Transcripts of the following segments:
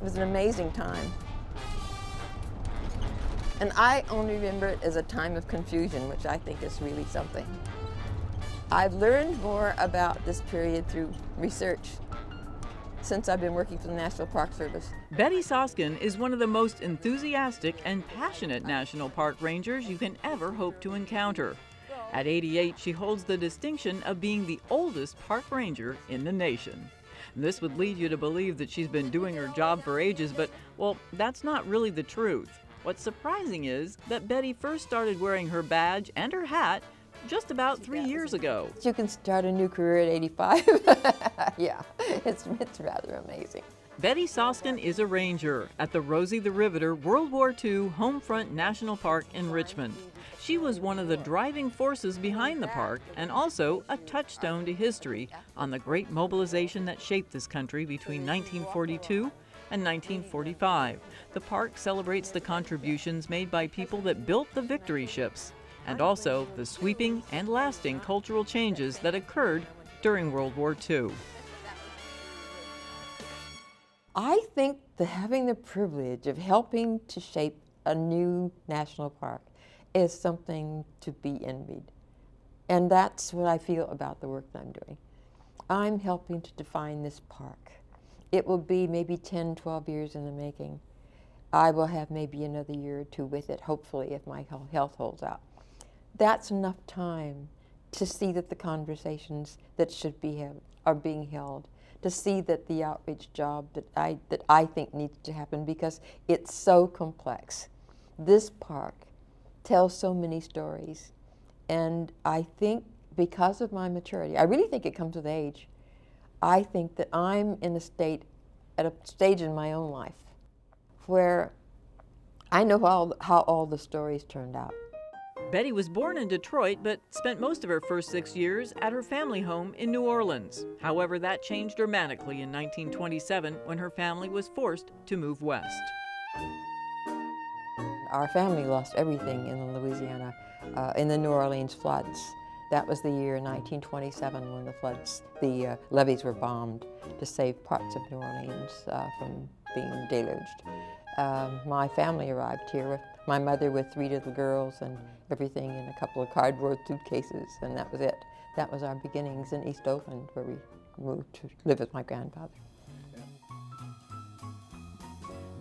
It was an amazing time. And I only remember it as a time of confusion, which I think is really something. I've learned more about this period through research since I've been working for the National Park Service. Betty Soskin is one of the most enthusiastic and passionate national park rangers you can ever hope to encounter. At 88, she holds the distinction of being the oldest park ranger in the nation. This would lead you to believe that she's been doing her job for ages, but, well, that's not really the truth. What's surprising is that Betty first started wearing her badge and her hat just about 3 years ago. You can start a new career at 85. Yeah, it's rather amazing. Betty Soskin is a ranger at the Rosie the Riveter World War II Homefront National Park in Richmond. She was one of the driving forces behind the park and also a touchstone to history on the great mobilization that shaped this country between 1942 and 1945. The park celebrates the contributions made by people that built the victory ships and also the sweeping and lasting cultural changes that occurred during World War II. I think that having the privilege of helping to shape a new national park is something to be envied. And that's what I feel about the work that I'm doing. I'm helping to define this park. It will be maybe 10, 12 years in the making. I will have maybe another year or two with it, hopefully, if my health holds out. That's enough time to see that the conversations that should be held are being held, to see that the outreach job that I think needs to happen, because it's so complex. This park tells so many stories, and I think because of my maturity, I really think it comes with age, I think that I'm at a stage in my own life where I know how all the stories turned out. Betty was born in Detroit, but spent most of her first 6 years at her family home in New Orleans. However, that changed dramatically in 1927 when her family was forced to move west. Our family lost everything in Louisiana, in the New Orleans floods. That was the year 1927 when the levees were bombed to save parts of New Orleans from being deluged. My family arrived here with my mother with 3 little girls and everything in a couple of cardboard suitcases, and that was it. That was our beginnings in East Oakland, where we moved to live with my grandfather.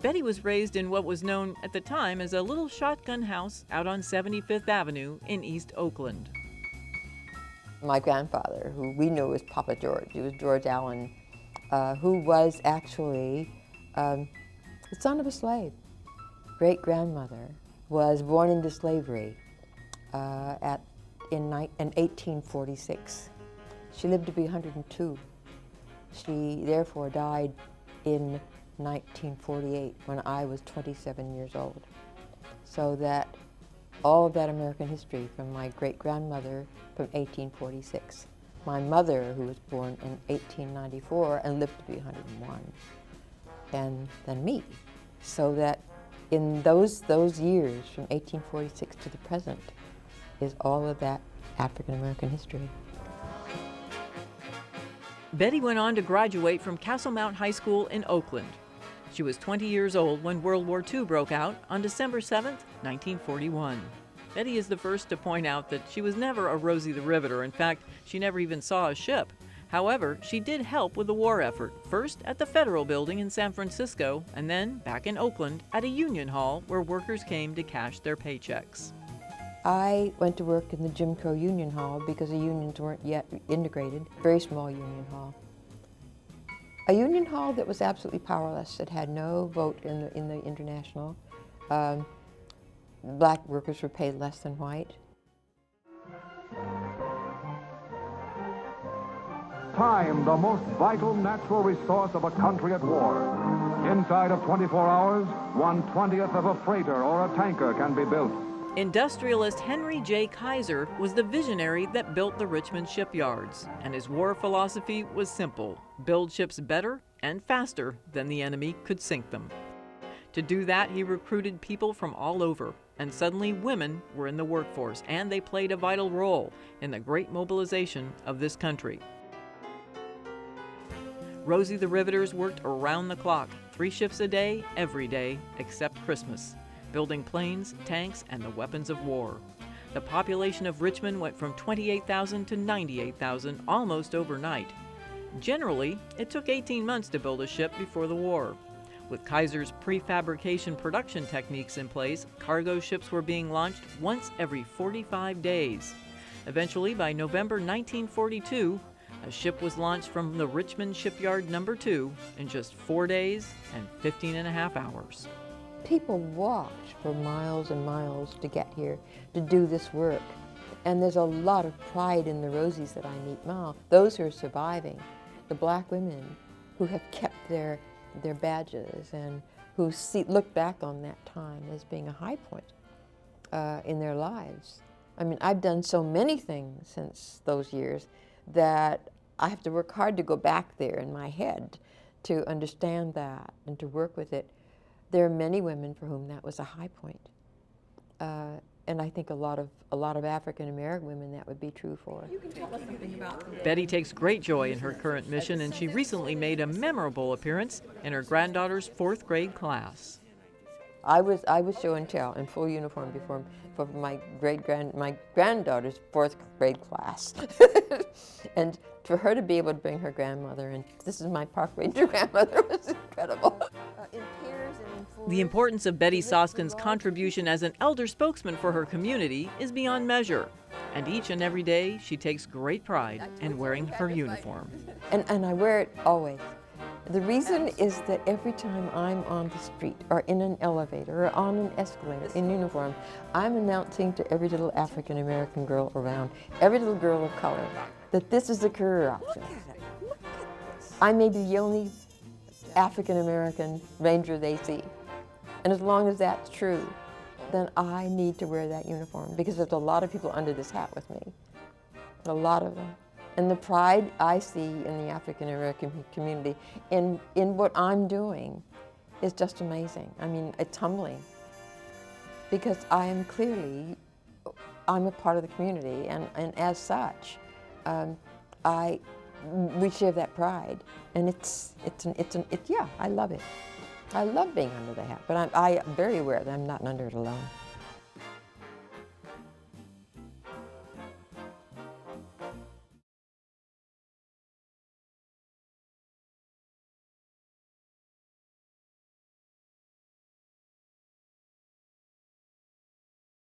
Betty was raised in what was known at the time as a little shotgun house out on 75th Avenue in East Oakland. My grandfather, who we knew as Papa George, he was George Allen, who was actually the son of a slave. Great-grandmother was born into slavery in 1846. She lived to be 102. She therefore died in 1948 when I was 27 years old. So that all of that American history from my great-grandmother from 1846, my mother who was born in 1894 and lived to be 101, and then me. So that in those years from 1846 to the present is all of that African American history. Betty went on to graduate from Castlemount High School in Oakland. She was 20 years old when World War II broke out on December 7, 1941. Betty is the first to point out that she was never a Rosie the Riveter. In fact, she never even saw a ship. However, she did help with the war effort, first at the Federal Building in San Francisco, and then back in Oakland at a union hall where workers came to cash their paychecks. I went to work in the Jim Crow Union Hall because the unions weren't yet integrated. Very small union hall. A union hall that was absolutely powerless. It had no vote in the international. Black workers were paid less than white. Time, the most vital natural resource of a country at war. Inside of 24 hours, 1/20th of a freighter or a tanker can be built. Industrialist Henry J. Kaiser was the visionary that built the Richmond shipyards, and his war philosophy was simple: build ships better and faster than the enemy could sink them. To do that, he recruited people from all over, and suddenly women were in the workforce, and they played a vital role in the great mobilization of this country. Rosie the Riveters worked around the clock, 3 shifts a day, every day, except Christmas, building planes, tanks, and the weapons of war. The population of Richmond went from 28,000 to 98,000 almost overnight. Generally, it took 18 months to build a ship before the war. With Kaiser's prefabrication production techniques in place, cargo ships were being launched once every 45 days. Eventually, by November 1942, a ship was launched from the Richmond Shipyard No. 2 in just 4 days and 15 and a half hours. People walked for miles and miles to get here to do this work. And there's a lot of pride in the Rosies that I meet now. Those who are surviving, the black women who have kept their badges and who look back on that time as being a high point in their lives. I mean, I've done so many things since those years that I have to work hard to go back there in my head to understand that and to work with it. There are many women for whom that was a high point. And I think a lot of African American women that would be true for. You can tell us something about them. Betty takes great joy in her current mission, and she recently made a memorable appearance in her granddaughter's 4th grade class. I was show and tell in full uniform for my granddaughter's 4th grade class. And for her to be able to bring her grandmother, and this is my park ranger grandmother, was incredible. In pairs and in fours. The importance of Betty Soskin's contribution as an elder spokesman for her community is beyond measure. And each and every day, she takes great pride in wearing her uniform. And I wear it always. The reason is that every time I'm on the street or in an elevator or on an escalator in uniform, I'm announcing to every little African American girl around, every little girl of color, that this is a career option. Look at this. I may be the only African American ranger they see. And as long as that's true, then I need to wear that uniform because there's a lot of people under this hat with me. A lot of them. And the pride I see in the African American community in what I'm doing is just amazing. I mean, it's humbling because I'm a part of the community, and as such, we share that pride, and yeah, I love it. I love being under the hat, but I am very aware that I'm not under it alone.